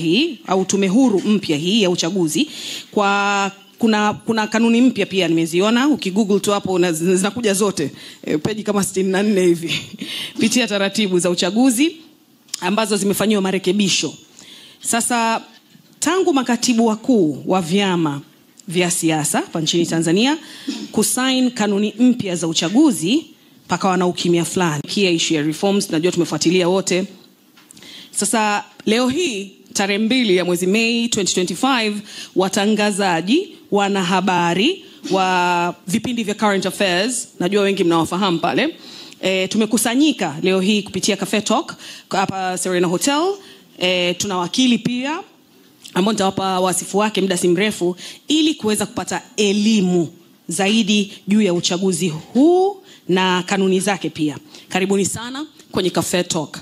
hii au tume huru mpya hii ya uchaguzi kuna kanuni mpya pia nimeziona, ukigoogle tu hapo zinakuja zote peji kama 64 hivi pitia taratibu za uchaguzi ambazo zimefanywa marekebisho. Sasa tangu makatibu wakuu wa vyama vya siasa hapa nchini Tanzania kusign kanuni mpya za uchaguzi pakawa na ukimya fulani kia issue ya reforms, najua tumefuatilia wote. Sasa leo hii tarehe 2 ya mwezi Mei 2025 watangazaji, wanahabari wa vipindi vya current affairs, najua wengi mnawafahamu pale, tumekusanyika leo hii kupitia Cafe Talk hapa Serena Hotel. Tuna wakili pia ambao nitawapa wasifu wake muda si mrefu ili kuweza kupata elimu zaidi juu ya uchaguzi huu na kanuni zake pia. Karibuni sana kwenye Cafe Talk.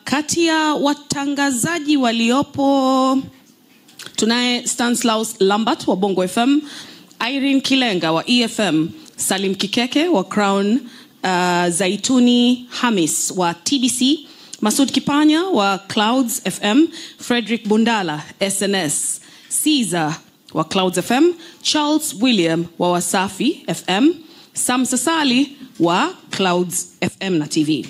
Kati ya watangazaji waliopo tunaye Stanislaus Lambert wa Bongo FM, Irene Kilenga wa EFM, Salim Kikeke wa Crown, Zaituni Hamis wa TBC, Masud Kipanya wa Clouds FM, Frederick Bundala SNS, Caesar wa Clouds FM, Charles William wa Wasafi FM, Sam Sasali wa Clouds FM na TV.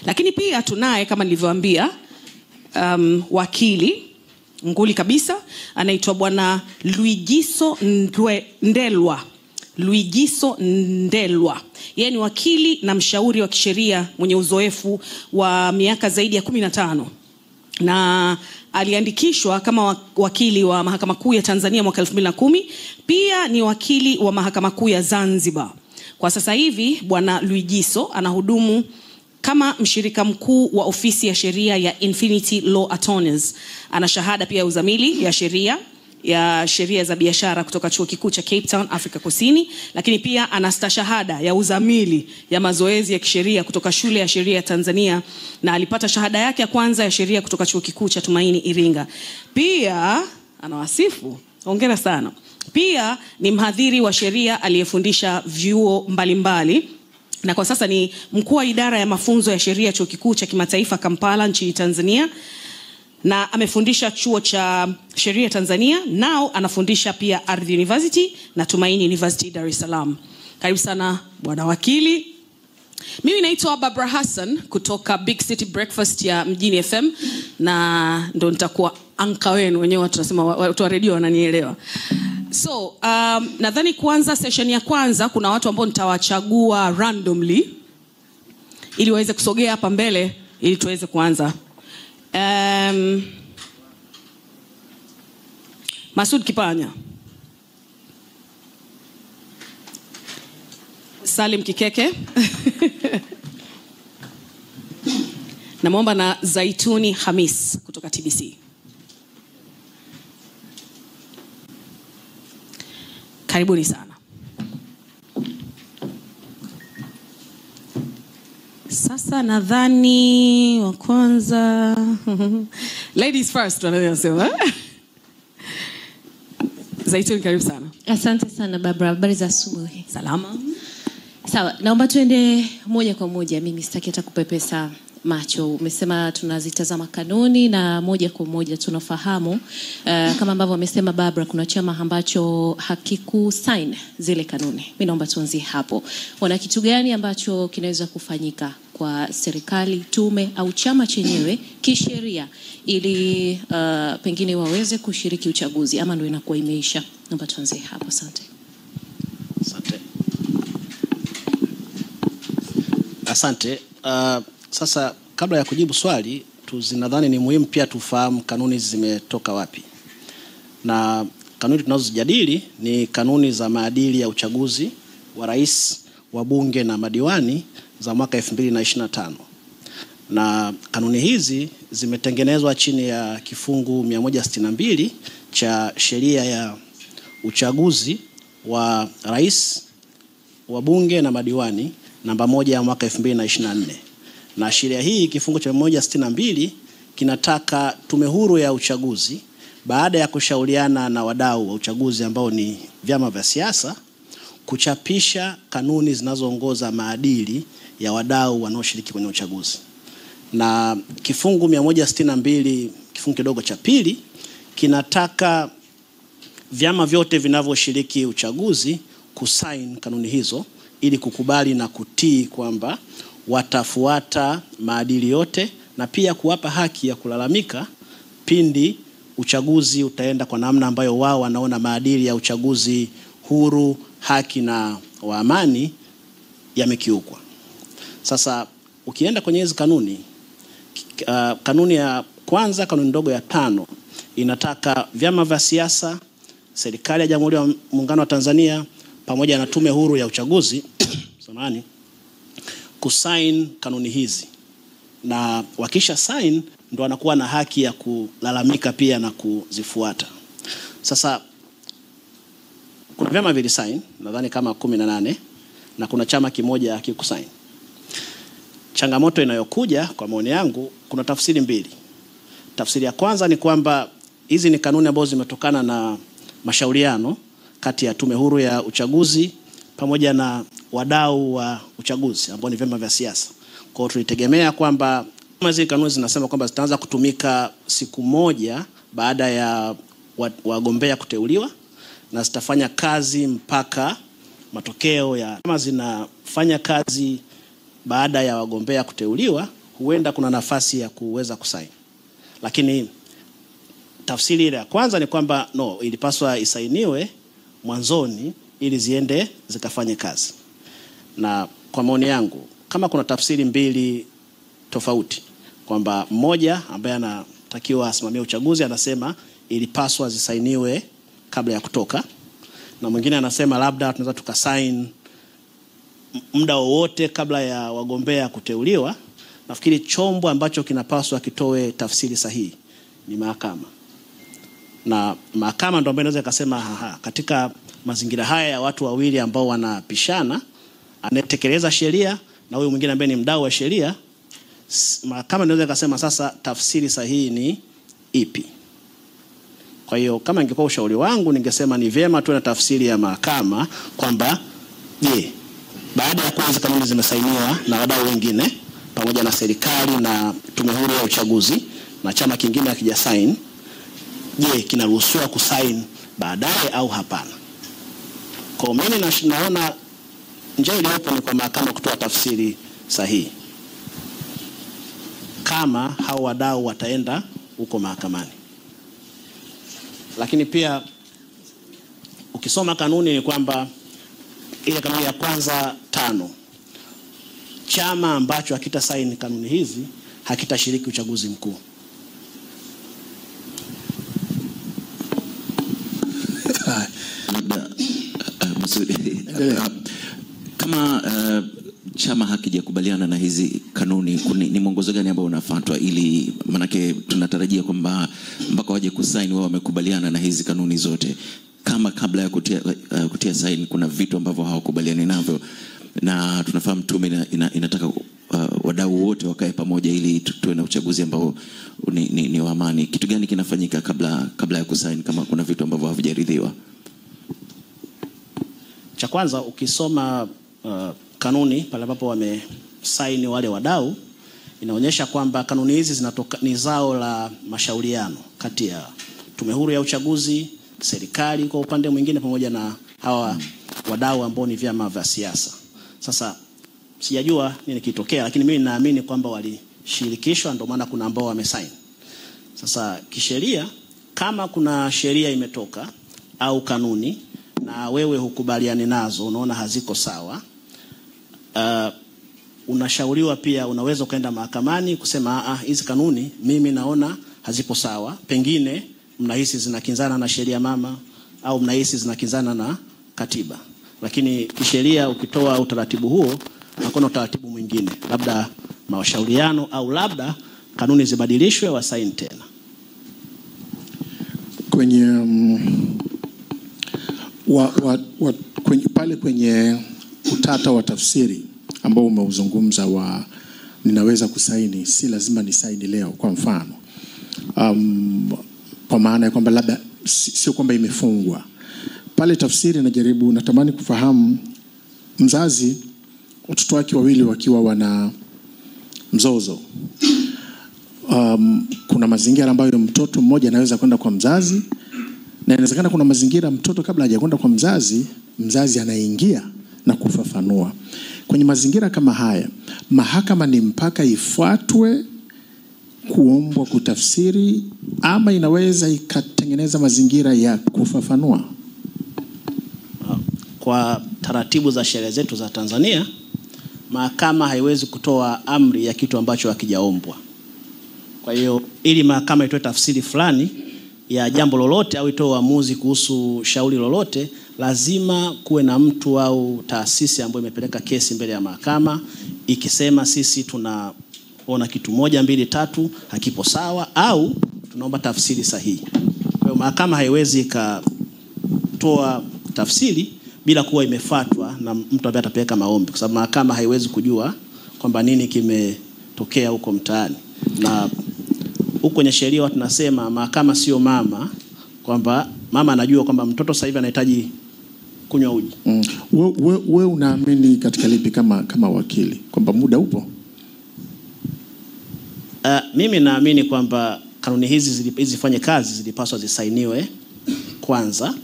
Lakini pia tunaye kama nilivyowaambia wakili nguli kabisa anaitwa bwana Luigiso Ndelwa. Luigiso Ndelwa. Yeye ni wakili na mshauri wa kisheria mwenye uzoefu wa miaka zaidi ya 15. Na aliandikishwa kama wakili wa Mahakama Kuu ya Tanzania mwaka 2010. Pia ni wakili wa Mahakama Kuu ya Zanzibar. Kwa sasa hivi bwana Luigiso anahudumu kama mshirika mkuu wa ofisi ya sheria ya Infinity Law Attorneys. Ana shahada pia ya uzamili ya sheria za biashara kutoka Chuo Kikuu cha Cape Town, Afrika Kusini, lakini pia ana stashahada ya uzamili ya mazoezi ya kisheria kutoka Shule ya Sheria ya Tanzania, na alipata shahada yake ya kwanza ya sheria kutoka Chuo Kikuu cha Tumaini Iringa. Pia anawasifu, hongera sana. Pia ni mhadhiri wa sheria aliyefundisha vyuo mbalimbali na kwa sasa ni mkuu wa idara ya mafunzo ya sheria Chuo Kikuu cha Kimataifa Kampala nchini Tanzania, na amefundisha chuo cha sheria Tanzania. Nao anafundisha pia Ardhi University na Tumaini University Dar es Salaam. Karibu sana bwana wakili. Mimi naitwa Barbara Hassan kutoka Big City Breakfast ya Mjini FM, na ndo nitakuwa anka wenu, wenyewe watu tunasema watu wa radio wananielewa. So, nadhani kuanza session ya kwanza kuna watu ambao nitawachagua randomly ili waweze kusogea hapa mbele ili tuweze kuanza. Masud Kipanya, Salim Kikeke namuomba na Zaituni Hamis kutoka TBC. Karibuni sana. Sasa nadhani wa kwanza ladies first wanasema. Zaituni, karibu sana. Asante sana Barbara, habari za asubuhi. Salama. Sawa, naomba tuende moja kwa moja, mimi sitaki hata kupepesa macho. Umesema tunazitazama kanuni na moja kwa moja tunafahamu kama ambavyo amesema Barbara, kuna chama ambacho hakiku sign zile kanuni. Mimi naomba tuanzie hapo. Wana kitu gani ambacho kinaweza kufanyika kwa serikali, tume au chama chenyewe kisheria ili pengine waweze kushiriki uchaguzi, ama ndio inakuwa imeisha? Naomba tuanzie hapo. Asante. Asante. Sasa kabla ya kujibu swali, nadhani ni muhimu pia tufahamu kanuni zimetoka wapi. Na kanuni tunazojadili ni kanuni za maadili ya uchaguzi wa rais, wa bunge na madiwani za mwaka 2025. Na kanuni hizi zimetengenezwa chini ya kifungu 162 cha sheria ya uchaguzi wa rais, wa bunge na madiwani namba 1 ya mwaka 2024. Na sheria hii kifungu cha 162 kinataka tume huru ya uchaguzi baada ya kushauriana na wadau wa uchaguzi ambao ni vyama vya siasa kuchapisha kanuni zinazoongoza maadili ya wadau wanaoshiriki kwenye uchaguzi. Na kifungu 162 kifungu kidogo cha pili kinataka vyama vyote vinavyoshiriki uchaguzi kusign kanuni hizo ili kukubali na kutii kwamba watafuata maadili yote, na pia kuwapa haki ya kulalamika pindi uchaguzi utaenda kwa namna ambayo wao wanaona maadili ya uchaguzi huru, haki na wa amani yamekiukwa. Sasa ukienda kwenye hizo kanuni, kanuni ya kwanza, kanuni ndogo ya 5 inataka vyama vya siasa, serikali ya Jamhuri ya Muungano wa Tanzania pamoja na Tume Huru ya Uchaguzi samahani, kusign kanuni hizi, na wakisha sign ndo wanakuwa na haki ya kulalamika pia na kuzifuata. Sasa kuna vyama vilisign nadhani kama 18 na kuna chama kimoja hakikusign. Changamoto inayokuja kwa maoni yangu, kuna tafsiri mbili. Tafsiri ya kwanza ni kwamba hizi ni kanuni ambazo zimetokana na mashauriano kati ya Tume Huru ya Uchaguzi pamoja na wadau wa uchaguzi ambao ni vyama vya siasa. Kwa hiyo tulitegemea kwamba hizi kanuni zinasema kwamba zitaanza kutumika siku moja baada ya wagombea kuteuliwa na zitafanya kazi mpaka matokeo ya. Kama zinafanya kazi baada ya wagombea kuteuliwa, huenda kuna nafasi ya kuweza kusaini. Lakini tafsiri ile ya kwanza ni kwamba no, ilipaswa isainiwe mwanzoni ili ziende zikafanye kazi. Na kwa maoni yangu, kama kuna tafsiri mbili tofauti, kwamba mmoja ambaye anatakiwa asimamie uchaguzi anasema ilipaswa zisainiwe kabla ya kutoka, na mwingine anasema labda tunaweza tukasign muda wowote kabla ya wagombea kuteuliwa, nafikiri chombo ambacho kinapaswa kitoe tafsiri sahihi ni mahakama. Na mahakama ndio ambayo inaweza kusema katika mazingira haya ya watu wawili ambao wanapishana, anayetekeleza sheria na huyu mwingine ambaye ni mdau wa sheria, mahakama inaweza kusema sasa tafsiri sahihi ni ipi. Kwa hiyo kama ingekuwa ushauri wangu, ningesema ni vyema tuwe na tafsiri ya mahakama kwamba baada ya kuanza kanuni zimesainiwa na wadau wengine pamoja na serikali na Tume Huru ya Uchaguzi na chama kingine hakija sign, kinaruhusiwa kusign baadaye au hapana. Kwa mimi naona njia iliyopo ni kwa mahakama kutoa tafsiri sahihi, kama hao wadau wataenda huko mahakamani. Lakini pia ukisoma kanuni ni kwamba ile kanuni ya kwanza 5, chama ambacho hakita sign kanuni hizi hakitashiriki uchaguzi mkuu. Kama chama hakijakubaliana na hizi kanuni, ni mwongozo gani ambao unafuatwa, ili manake tunatarajia kwamba mpaka waje kusaini wao wamekubaliana na hizi kanuni zote, kama kabla ya kutia saini kuna vitu ambavyo hawakubaliani navyo, na tunafahamu tume inataka wadau wote wakae pamoja ili tuwe na uchaguzi ambao ni wa amani. Kitu gani kinafanyika kabla ya kusaini kama kuna vitu ambavyo havijaridhiwa? Cha kwanza, ukisoma kanuni pale ambapo wamesaini wale wadau, inaonyesha kwamba kanuni hizi ni zao la mashauriano kati ya Tume Huru ya Uchaguzi, serikali kwa upande mwingine pamoja na hawa wadau ambao ni vyama vya siasa. Sasa sijajua nini kitokea, lakini mimi naamini kwamba walishirikishwa, ndio maana kuna ambao wamesign. Sasa kisheria, kama kuna sheria imetoka au kanuni na wewe hukubaliani nazo, unaona haziko sawa, unashauriwa pia, unaweza ukaenda mahakamani kusema hizi kanuni mimi naona hazipo sawa, pengine mnahisi zinakinzana na sheria mama au mnahisi zinakinzana na katiba. Lakini kisheria ukitoa utaratibu huo, hakuna utaratibu mwingine, labda mashauriano au labda kanuni zibadilishwe wasaini tena. Kwenye kwenye utata wa tafsiri ambao umeuzungumza ninaweza kusaini, si lazima ni saini leo kwa mfano, kwa maana ya kwamba labda sio kwamba imefungwa pale tafsiri. Natamani kufahamu, mzazi watoto wake wawili wakiwa wana mzozo, kuna mazingira ambayo mtoto mmoja anaweza kwenda kwa mzazi, na inawezekana kuna mazingira mtoto kabla hajakwenda kwa mzazi anaingia na kufafanua. Kwenye mazingira kama haya, mahakama ni mpaka ifuatwe kuombwa kutafsiri, ama inaweza ikatengeneza mazingira ya kufafanua? Kwa taratibu za sheria zetu za Tanzania, mahakama haiwezi kutoa amri ya kitu ambacho hakijaombwa. Kwa hiyo ili mahakama itoe tafsiri fulani ya jambo lolote au itoe uamuzi kuhusu shauri lolote, lazima kuwe na mtu au taasisi ambayo imepeleka kesi mbele ya mahakama ikisema sisi tunaona kitu 1, 2, 3 hakipo sawa, au tunaomba tafsiri sahihi. Kwa hiyo mahakama haiwezi ikatoa tafsiri bila kuwa imefuatwa na mtu ambaye atapeleka maombi, kwa sababu mahakama haiwezi kujua kwamba nini kimetokea huko mtaani. Na huko kwenye sheria watu tunasema mahakama sio mama, kwamba mama anajua kwamba mtoto sasa hivi anahitaji kunywa uji. Wewe unaamini katika lipi kama wakili, kwamba muda upo? Mimi naamini kwamba kanuni hizi zifanye kazi, zilipaswa zisainiwe kwanza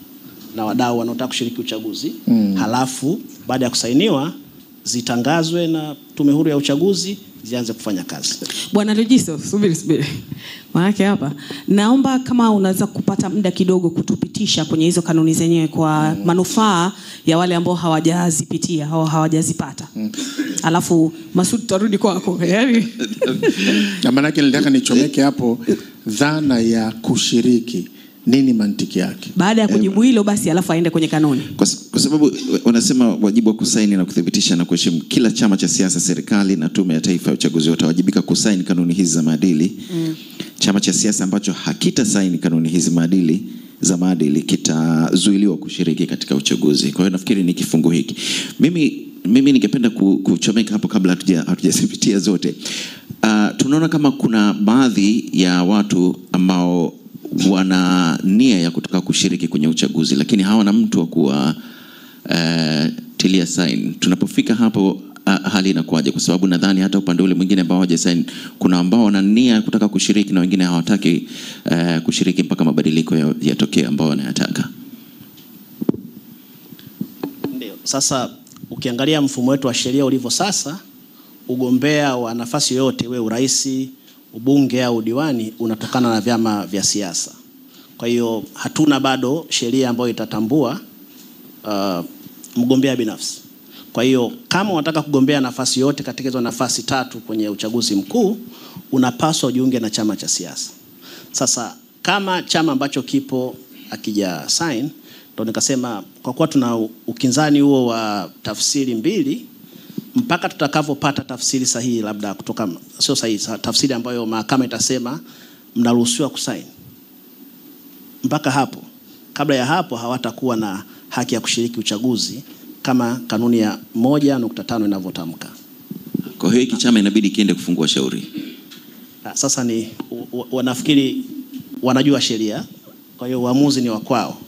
na wadau wanaotaka kushiriki uchaguzi. Halafu baada ya kusainiwa zitangazwe na Tume Huru ya Uchaguzi, zianze kufanya kazi. Bwana Regiso, subiri. Maana hapa naomba kama unaweza kupata muda kidogo kutupitisha kwenye hizo kanuni zenyewe kwa manufaa ya wale ambao hawajazipitia au hawajazipata. Alafu Masud tutarudi kwako. Yaani na maana yake nilitaka nichomeke hapo dhana ya kushiriki. Nini mantiki yake? Baada ya kujibu hilo basi alafu aende kwenye kanuni. Kwa sababu wanasema wajibu wa kusaini na kuthibitisha na kuheshimu. Kila chama cha siasa, serikali na Tume ya Taifa ya Uchaguzi watawajibika kusaini kanuni hizi za maadili. Chama cha siasa ambacho hakita saini kanuni hizi za maadili kitazuiliwa kushiriki katika uchaguzi. Kwa hiyo nafikiri ni kifungu hiki. Mimi ningependa kuchomeka hapo kabla hatujazipitia zote. Tunaona kama kuna baadhi ya watu ambao wana nia ya kutaka kushiriki kwenye uchaguzi, lakini hawana mtu wa kuwa tilia sign. Tunapofika hapo hali inakuwaje? Kwa sababu nadhani hata upande ule mwingine ambao hawaja sign, kuna ambao wana nia kutaka kushiriki na wengine hawataki kushiriki mpaka mabadiliko yatokee ambao wanayataka. Ndio. Sasa ukiangalia mfumo wetu wa sheria ulivyo sasa, ugombea wa nafasi yote, we urais, ubunge au udiwani, unatokana na vyama vya siasa. Kwa hiyo hatuna bado sheria ambayo itatambua mgombea binafsi. Kwa hiyo kama unataka kugombea nafasi yote katika hizo nafasi 3 kwenye uchaguzi mkuu, unapaswa ujiunge na chama cha siasa. Sasa kama chama ambacho kipo akija sign, ndio nikasema kwa kuwa tuna ukinzani huo wa tafsiri mbili, mpaka tutakavopata tafsiri sahihi, labda kutoka sio sahihi, tafsiri ambayo mahakama itasema mnaruhusiwa kusaini, mpaka hapo, kabla ya hapo hawatakuwa na haki ya kushiriki uchaguzi kama kanuni ya 1.5 inavyotamka. Kwa hiyo hiki chama inabidi kiende kufungua shauri. Sasa ni wanafikiri wanajua sheria, kwa hiyo uamuzi ni wa kwao,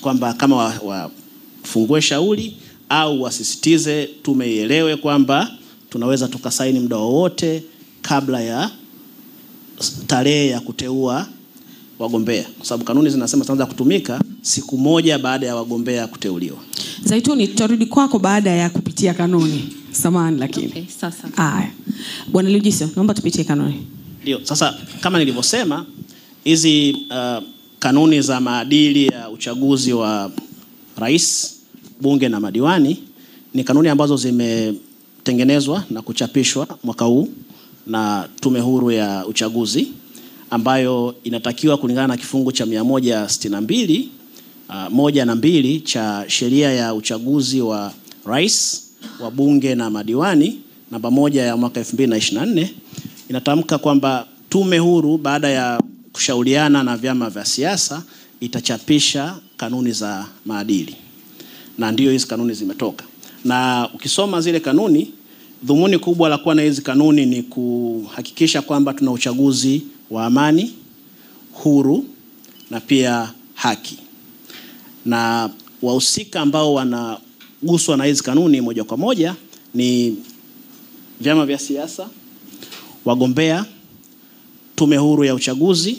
kwamba kama wafungue shauri au wasisitize tume ielewe kwamba tunaweza tukasaini muda wowote kabla ya tarehe ya kuteua wagombea, kwa sababu kanuni zinasema zitaanza kutumika siku 1 baada ya wagombea kuteuliwa. Zaituni, tutarudi kwako baada ya kupitia kanuni. Samahani lakini. Okay, sasa. Haya. Bwana Lujiso, naomba tupitie kanuni. Ndio, sasa kama nilivyosema, hizi kanuni za maadili ya uchaguzi wa rais, bunge na madiwani ni kanuni ambazo zimetengenezwa na kuchapishwa mwaka huu na Tume Huru ya Uchaguzi, ambayo inatakiwa kulingana na kifungu cha 162 1 na 2 cha sheria ya uchaguzi wa rais, wa bunge na madiwani namba 1 ya mwaka 2024, inatamka kwamba tume huru baada ya kushauriana na vyama vya siasa itachapisha kanuni za maadili, na ndio hizi kanuni zimetoka. Na ukisoma zile kanuni, dhumuni kubwa la kuwa na hizi kanuni ni kuhakikisha kwamba tuna uchaguzi wa amani, huru na pia haki. Na wahusika ambao wanaguswa na hizi kanuni moja kwa moja ni vyama vya siasa, wagombea, Tume Huru ya Uchaguzi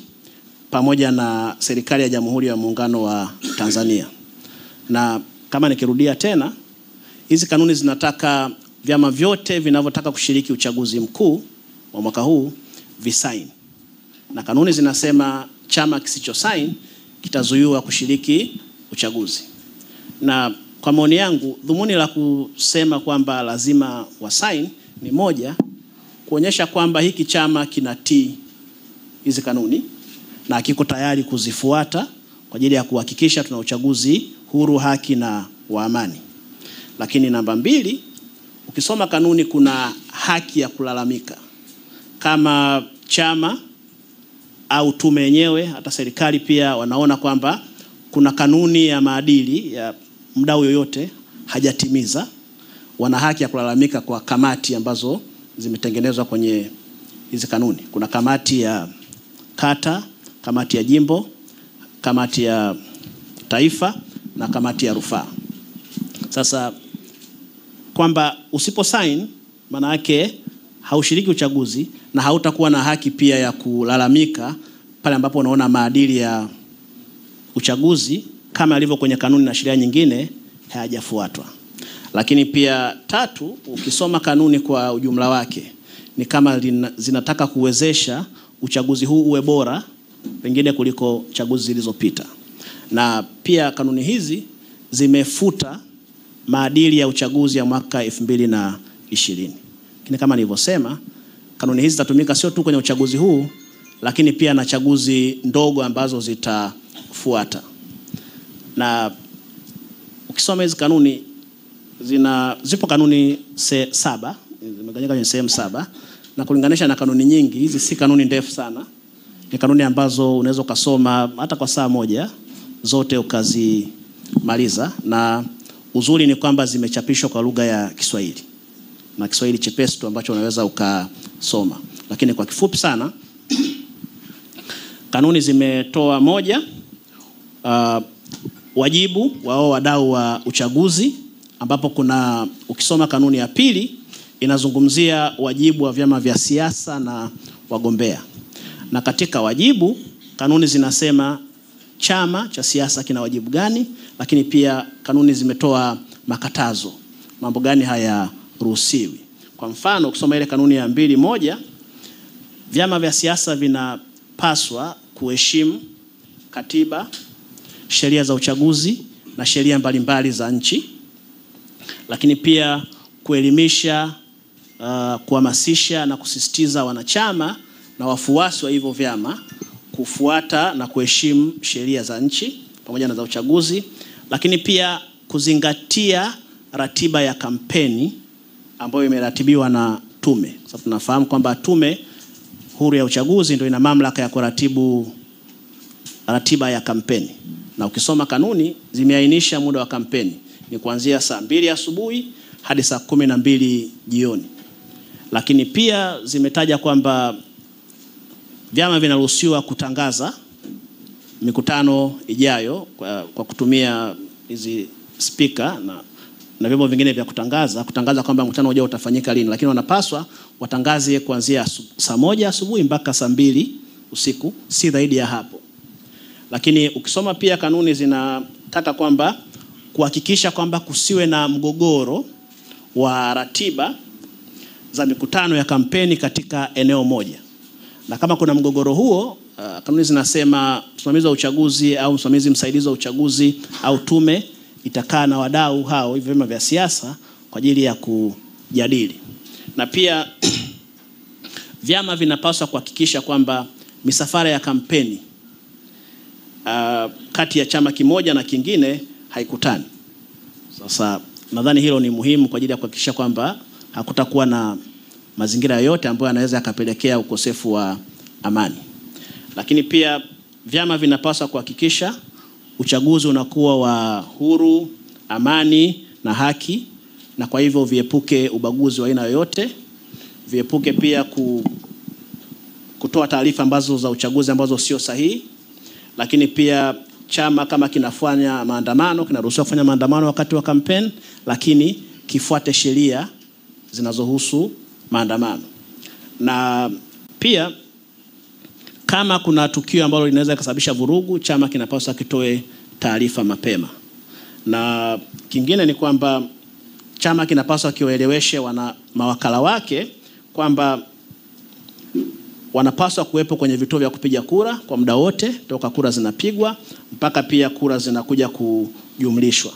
pamoja na serikali ya Jamhuri ya Muungano wa Tanzania. Na kama nikirudia tena, hizi kanuni zinataka vyama vyote vinavyotaka kushiriki uchaguzi mkuu wa mwaka huu visaini. Na kanuni zinasema chama kisicho sign kitazuiwa kushiriki uchaguzi. Na kwa maoni yangu, dhumuni la kusema kwamba lazima wasign ni moja, kuonyesha kwamba hiki chama kinatii hizi kanuni na kiko tayari kuzifuata kwa ajili ya kuhakikisha tuna uchaguzi huru, haki na wa amani. Lakini namba mbili, ukisoma kanuni kuna haki ya kulalamika. Kama chama au tume yenyewe, hata serikali pia wanaona kwamba kuna kanuni ya maadili ya mdau yoyote hajatimiza, wana haki ya kulalamika kwa kamati ambazo zimetengenezwa kwenye hizi kanuni. Kuna kamati ya kata, kamati ya jimbo, kamati ya taifa na kamati ya rufaa. Sasa kwamba usipo sign maana yake haushiriki uchaguzi na hautakuwa na haki pia ya kulalamika pale ambapo unaona maadili ya uchaguzi kama ilivyo kwenye kanuni na sheria nyingine hayajafuatwa. Lakini pia tatu, ukisoma kanuni kwa ujumla wake ni kama zinataka kuwezesha uchaguzi huu uwe bora pengine kuliko chaguzi zilizopita. Na pia kanuni hizi zimefuta maadili ya uchaguzi ya mwaka 2020. Lakini kama nilivyosema, kanuni hizi zitatumika sio tu kwenye uchaguzi huu, lakini pia na chaguzi ndogo ambazo zitafuata. Na ukisoma hizi kanuni zipo kanuni 7, zimegawanyika kwenye sehemu 7, na kulinganisha na kanuni nyingi, hizi si kanuni ndefu sana. Ni kanuni ambazo unaweza kusoma hata kwa saa moja zote ukazimaliza, na uzuri ni kwamba zimechapishwa kwa lugha ya Kiswahili. Na Kiswahili chepesi tu ambacho unaweza ukasoma. Lakini kwa kifupi sana, kanuni zimetoa moja, wajibu wao wadau wa uchaguzi, ambapo kuna ukisoma kanuni ya pili inazungumzia wajibu wa vyama vya siasa na wagombea. Na katika wajibu, kanuni zinasema chama cha siasa kina wajibu gani, lakini pia kanuni zimetoa makatazo, mambo gani hayaruhusiwi. Kwa mfano, ukisoma ile kanuni ya 2.1, vyama vya siasa vinapaswa kuheshimu katiba, sheria za uchaguzi na sheria mbalimbali za nchi, lakini pia kuelimisha, kuhamasisha na kusisitiza wanachama na wafuasi wa hivyo vyama kufuata na kuheshimu sheria za nchi pamoja na za uchaguzi, lakini pia kuzingatia ratiba ya kampeni ambayo imeratibiwa na tume. Sasa tunafahamu kwamba Tume Huru ya Uchaguzi ndio ina mamlaka ya kuratibu ratiba ya kampeni. Na ukisoma kanuni zimeainisha muda wa kampeni ni kuanzia saa 2 asubuhi hadi saa 12 jioni. Lakini pia zimetaja kwamba vyama vinaruhusiwa kutangaza mikutano ijayo kwa kutumia hizi speaker na vyombo vingine vya kutangaza kwamba mkutano ujao utafanyika lini, lakini wanapaswa watangaze kuanzia saa 1 asubuhi mpaka saa 2 usiku, si zaidi ya hapo. Lakini ukisoma pia kanuni zinataka kwamba kuhakikisha kwamba kusiwe na mgogoro wa ratiba za mikutano ya kampeni katika eneo moja. Na kama kuna mgogoro huo, kanuni zinasema msimamizi wa uchaguzi au msimamizi msaidizi wa uchaguzi au tume itakaa na wadau hao hivyo vyama vya siasa kwa ajili ya kujadili. Na pia vyama vinapaswa kuhakikisha kwamba misafara ya kampeni kati ya chama kimoja na kingine haikutani. Sasa nadhani hilo ni muhimu kwa ajili ya kuhakikisha kwamba hakutakuwa na mazingira yoyote ambayo yanaweza yakapelekea ukosefu wa amani. Lakini pia vyama vinapaswa kuhakikisha uchaguzi unakuwa wa huru, amani na haki, na kwa hivyo viepuke ubaguzi wa aina yoyote, viepuke pia kutoa taarifa ambazo za uchaguzi ambazo sio sahihi. Lakini pia chama kama kinafanya maandamano, kinaruhusiwa kufanya maandamano wakati wa kampeni, lakini kifuate sheria zinazohusu maandamano. Na pia kama kuna tukio ambalo linaweza kusababisha vurugu, chama kinapaswa kitoe taarifa mapema. Na kingine ni kwamba chama kinapaswa kiwaeleweshe mawakala wake kwamba wanapaswa kuwepo kwenye vituo vya kupiga kura kwa muda wote toka kura zinapigwa mpaka pia kura zinakuja kujumlishwa.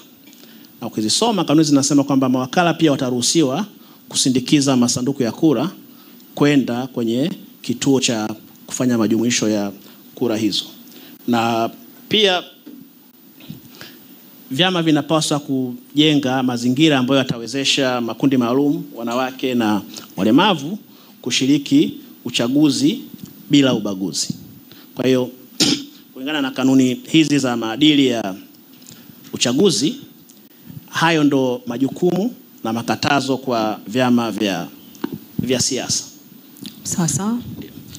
Na ukizisoma kanuni zinasema kwamba mawakala pia wataruhusiwa kusindikiza masanduku ya kura kwenda kwenye kituo cha kufanya majumuisho ya kura hizo. Na pia vyama vinapaswa kujenga mazingira ambayo yatawezesha makundi maalum, wanawake na walemavu kushiriki uchaguzi bila ubaguzi. Kwa hiyo kulingana na kanuni hizi za maadili ya uchaguzi, hayo ndo majukumu na makatazo kwa vyama vya siasa. Sawa sawa.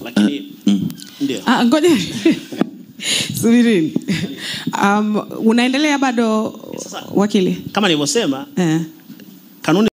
Lakini ndio. Ngoja. Subirini. Unaendelea bado wakili? Kama nilivyosema, kanuni